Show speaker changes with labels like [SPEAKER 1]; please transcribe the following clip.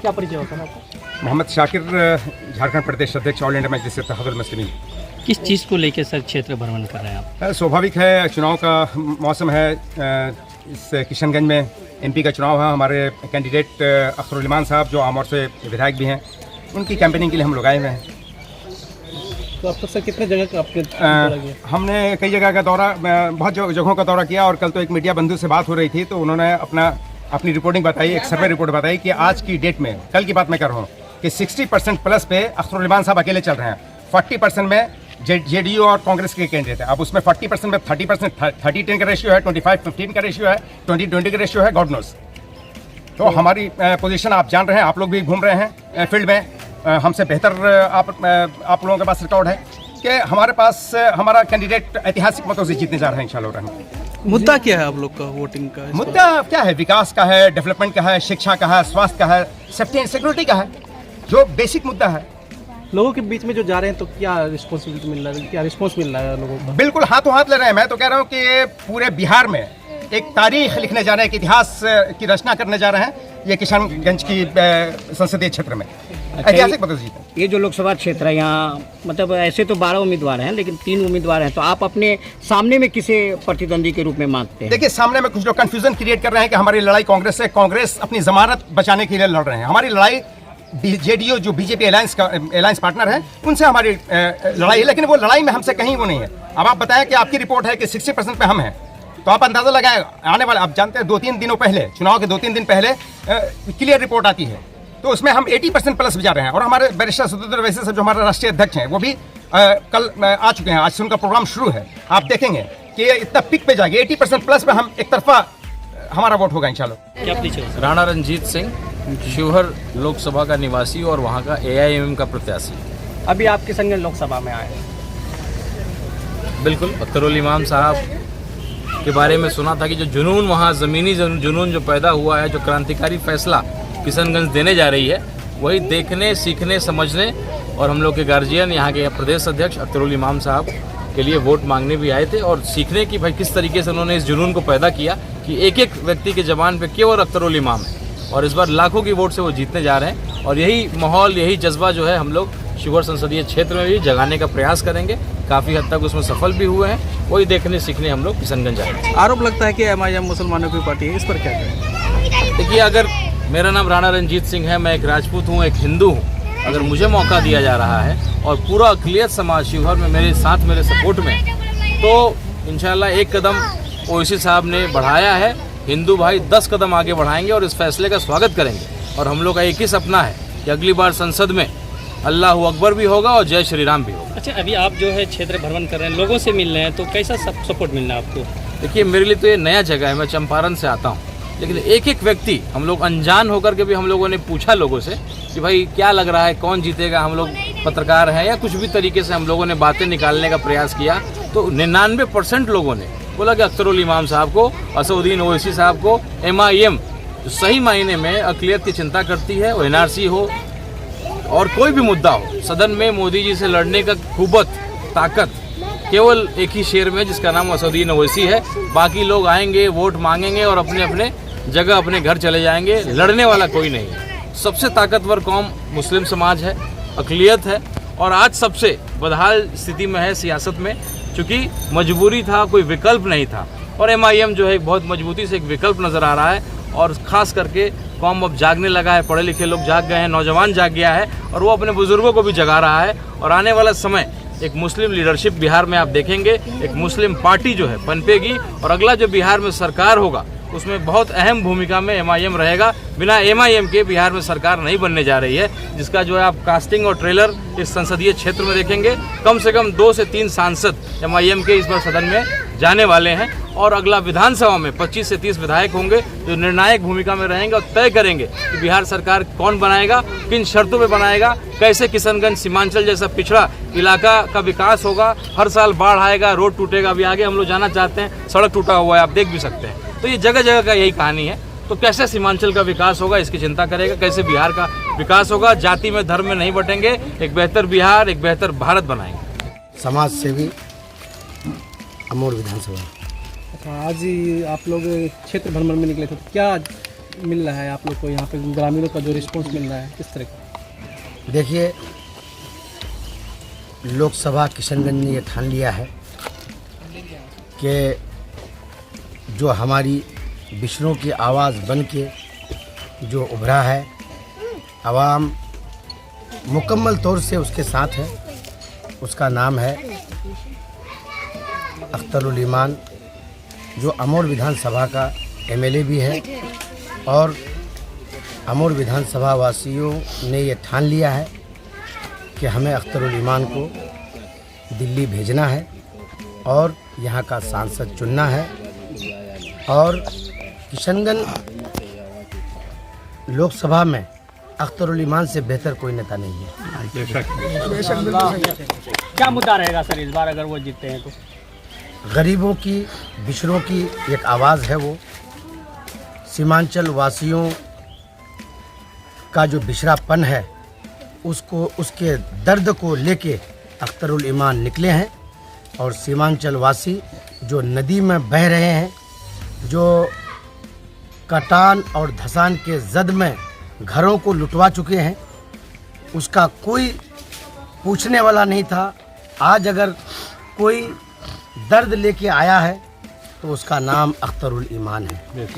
[SPEAKER 1] क्या परिचय होता है आपका?
[SPEAKER 2] मोहम्मद शाकिर, झारखंड प्रदेश अध्यक्ष, ऑल इंडिया मजलिस इत्तेहादुल मुस्लिमीन।
[SPEAKER 1] किस चीज़ को लेकर सर क्षेत्र भ्रमण कर रहे हैं आप?
[SPEAKER 2] स्वाभाविक है, चुनाव का मौसम है। इस किशनगंज में एमपी का चुनाव है। हमारे कैंडिडेट अख्तरुल इमान साहब जो आमौर से विधायक भी हैं, उनकी कैंपेनिंग के लिए हम लोग आए हुए हैं।
[SPEAKER 1] तो अब तक सर कितने जगह का आपके
[SPEAKER 2] हमने कई जगह का दौरा, बहुत जगहों का दौरा किया। और कल तो एक मीडिया बंधु से बात हो रही थी, तो उन्होंने अपनी रिपोर्टिंग बताई, एक सर्वे रिपोर्ट बताई कि आज की डेट में, कल की बात मैं कर रहा हूँ, कि 60% प्लस पे अख्तरुल इमान साहब अकेले चल रहे हैं। 40% में जेडीयू और कांग्रेस के कैंडिडेट है। अब उसमें 40% में 30% 30-10 का रेशियो है, 25-15 का रेशियो है, 20-20 का रेशियो है, गॉड नोस। तो हमारी पोजीशन आप जान रहे हैं, आप लोग भी घूम रहे हैं फील्ड में। हमसे बेहतर आप लोगों के पास रिकॉर्ड है कि हमारे पास हमारा कैंडिडेट ऐतिहासिक मतों से जीतने जा रहे हैं इंशाल्लाह।
[SPEAKER 3] मुद्दा क्या है आप लोग का वोटिंग का?
[SPEAKER 2] मुद्दा क्या है? विकास का है, डेवलपमेंट का है, शिक्षा का है, स्वास्थ्य का है, सेफ्टी एंड सिक्योरिटी का है, जो बेसिक मुद्दा है।
[SPEAKER 1] लोगों के बीच में जो जा रहे हैं तो क्या रिस्पॉन्सिबिलिटी मिल रहा है, क्या रिस्पॉन्स मिल रहा है लोगों को?
[SPEAKER 2] बिल्कुल हाथों हाथ ले रहे हैं। मैं तो कह रहा हूँ कि पूरे बिहार में एक तारीख लिखने जा रहे हैं, एक इतिहास की रचना करने जा रहे हैं ये किशनगंज की संसदीय क्षेत्र में। ऐतिहासिक बदल जीते।
[SPEAKER 4] ये जो लोकसभा क्षेत्र है यहाँ, मतलब ऐसे तो 12 उम्मीदवार हैं, लेकिन 3 उम्मीदवार हैं, तो आप अपने सामने में किसे प्रतिद्वंदी के रूप में मानते हैं?
[SPEAKER 2] देखिए, सामने में कुछ लोग कंफ्यूजन क्रिएट कर रहे हैं कि हमारी लड़ाई कांग्रेस से, कांग्रेस अपनी जमानत बचाने के लिए लड़ रहे हैं। हमारी लड़ाई जेडीयू जो बीजेपी अलायंस पार्टनर है, उनसे हमारी लड़ाई है, लेकिन वो लड़ाई में हमसे कहीं वो नहीं है। अब आप बताएं कि आपकी रिपोर्ट है कि 60% पे हम हैं, तो आप अंदाजा लगाए आने वाले, आप जानते हैं 2-3 दिनों पहले, चुनाव के 2-3 दिन पहले क्लियर रिपोर्ट आती है, तो उसमें हम 80% प्लस भी जा रहे हैं। और हमारे बैरिस्टर सुधीर वैसे सब जो हमारे राष्ट्रीय अध्यक्ष हैं, वो भी कल आ चुके हैं। आज से उनका प्रोग्राम शुरू है। आप देखेंगे कि ये इतना पिक पे जाएगी, 80% प्लस पे हम एक तरफा हमारा वोट होगा इंशाल्लाह।
[SPEAKER 1] क्या परिचय?
[SPEAKER 5] राणा रंजीत सिंह, शिवहर लोकसभा का निवासी और वहाँ का AIMM का प्रत्याशी।
[SPEAKER 1] अभी आप किशनगंज लोकसभा में आए हैं।
[SPEAKER 5] बिल्कुल, अख्तरुल इमाम साहब के बारे में सुना था कि जो जुनून वहाँ ज़मीनी जुनून जो पैदा हुआ है, जो क्रांतिकारी फैसला किशनगंज देने जा रही है, वही देखने, सीखने, समझने। और हम लोग के गार्जियन, यहाँ के प्रदेश अध्यक्ष अख्तरुल इमाम साहब के लिए वोट मांगने भी आए थे और सीखने की भाई किस तरीके से उन्होंने इस जुनून को पैदा किया कि एक एक व्यक्ति के जबान पे केवल अख्तरुल इमाम है। और इस बार लाखों की वोट से वो जीतने जा रहे हैं। और यही माहौल, यही जज्बा जो है हम लोग शिवहर संसदीय क्षेत्र में भी जगाने का प्रयास करेंगे। काफ़ी हद तक उसमें सफल भी हुए हैं। वही देखने सीखने हम लोग किशनगंज आए।
[SPEAKER 3] आरोप लगता है कि MIM मुसलमानों की पार्टी है, इस पर क्या कहें?
[SPEAKER 5] देखिए, अगर मेरा नाम राणा रंजीत सिंह है, मैं एक राजपूत हूँ, एक हिंदू हूँ, अगर मुझे मौका दिया जा रहा है और पूरा अक़लियत समाज शिवहर में मेरे साथ, मेरे सपोर्ट में, तो इंशाल्लाह एक कदम ओवैसी साहब ने बढ़ाया है, हिंदू भाई 10 कदम आगे बढ़ाएंगे और इस फैसले का स्वागत करेंगे। और हम लोग का एक ही सपना है कि अगली बार संसद में अल्लाह अकबर भी होगा और जय श्री राम भी होगा।
[SPEAKER 1] अच्छा, अभी आप जो है क्षेत्र भ्रमण कर रहे हैं, लोगों से मिल रहे हैं, तो कैसा सपोर्ट मिल रहा है आपको?
[SPEAKER 5] देखिए, मेरे लिए तो ये नया जगह है, मैं चंपारण से आता हूँ, लेकिन एक एक व्यक्ति, हम लोग अनजान होकर के भी हम लोगों ने पूछा लोगों से कि भाई क्या लग रहा है, कौन जीतेगा। हम लोग पत्रकार हैं या कुछ भी तरीके से हम लोगों ने बातें निकालने का प्रयास किया, तो 99% लोगों ने बोला कि अख्तरुल इमाम साहब को, असदुद्दीन ओवैसी साहब को, MIM जो सही मायने में अक़लियत की चिंता करती है, वो NRC हो और कोई भी मुद्दा हो, सदन में मोदी जी से लड़ने का कुव्वत, ताकत केवल एक ही शेर में, जिसका नाम असदुद्दीन ओवैसी है। बाकी लोग आएंगे, वोट मांगेंगे और अपने अपने जगह, अपने घर चले जाएंगे। लड़ने वाला कोई नहीं है। सबसे ताकतवर कौम मुस्लिम समाज है, अक़लियत है, और आज सबसे बदहाल स्थिति में है सियासत में, चूँकि मजबूरी था, कोई विकल्प नहीं था। और MIM जो है बहुत मजबूती से एक विकल्प नज़र आ रहा है। और ख़ास करके कौम अब जागने लगा है, पढ़े लिखे लोग जाग गए हैं, नौजवान जाग गया है, और वो अपने बुज़ुर्गों को भी जगा रहा है। और आने वाला समय एक मुस्लिम लीडरशिप बिहार में आप देखेंगे, एक मुस्लिम पार्टी जो है पनपेगी, और अगला जो बिहार में सरकार होगा उसमें बहुत अहम भूमिका में MIM रहेगा। बिना MIM के बिहार में सरकार नहीं बनने जा रही है, जिसका जो है आप कास्टिंग और ट्रेलर इस संसदीय क्षेत्र में देखेंगे। कम से कम 2 से 3 सांसद MIM के इस बार सदन में जाने वाले हैं। और अगला विधानसभा में 25 से 30 विधायक होंगे जो निर्णायक भूमिका में रहेंगे और तय करेंगे कि बिहार सरकार कौन बनाएगा, किन शर्तों पे बनाएगा, कैसे किशनगंज सीमांचल जैसा पिछड़ा इलाका का विकास होगा। हर साल बाढ़ आएगा, रोड टूटेगा। अभी आगे हम लोग जाना चाहते हैं, सड़क टूटा हुआ है, आप देख भी सकते हैं। तो ये जगह जगह का यही कहानी है। तो कैसे सीमांचल का विकास होगा, इसकी चिंता करेगा। कैसे बिहार का विकास होगा, जाति में, धर्म में नहीं बटेंगे, एक बेहतर बिहार, एक बेहतर भारत बनाएंगे।
[SPEAKER 6] समाज सेवी अमोर विधानसभा।
[SPEAKER 1] अच्छा, आज ही आप लोग क्षेत्र भ्रमण में निकले थे, तो क्या मिल रहा है आप लोग को यहाँ पे ग्रामीणों का जो रिस्पॉन्स मिल रहा है किस तरह का?
[SPEAKER 6] देखिए, लोकसभा किशनगंज ने ये ठान लिया है कि जो हमारी बिछड़ों की आवाज़ बन के जो उभरा है, आवाम मुकम्मल तौर से उसके साथ है। उसका नाम है अख्तरुल ईमान, जो अमोर विधानसभा का एमएलए भी है। और अमोर विधानसभा वासियों ने ये ठान लिया है कि हमें अख्तरुल ईमान को दिल्ली भेजना है और यहाँ का सांसद चुनना है। और किशनगंज लोकसभा में अख्तरुल ईमान से बेहतर कोई नेता नहीं है।
[SPEAKER 4] क्या मुद्दा रहेगा सर इस बार अगर वो जीतते हैं तो?
[SPEAKER 6] गरीबों की, बिछड़ों की एक आवाज़ है वो। सीमांचल वासियों का जो बिछड़ापन है उसको, उसके दर्द को लेके अख्तरुल ईमान निकले हैं। और सीमांचल वासी जो नदी में बह रहे हैं, जो कटान और धसान के जद में घरों को लुटवा चुके हैं, उसका कोई पूछने वाला नहीं था। आज अगर कोई दर्द लेके आया है तो उसका नाम अख्तरुल ईमान है।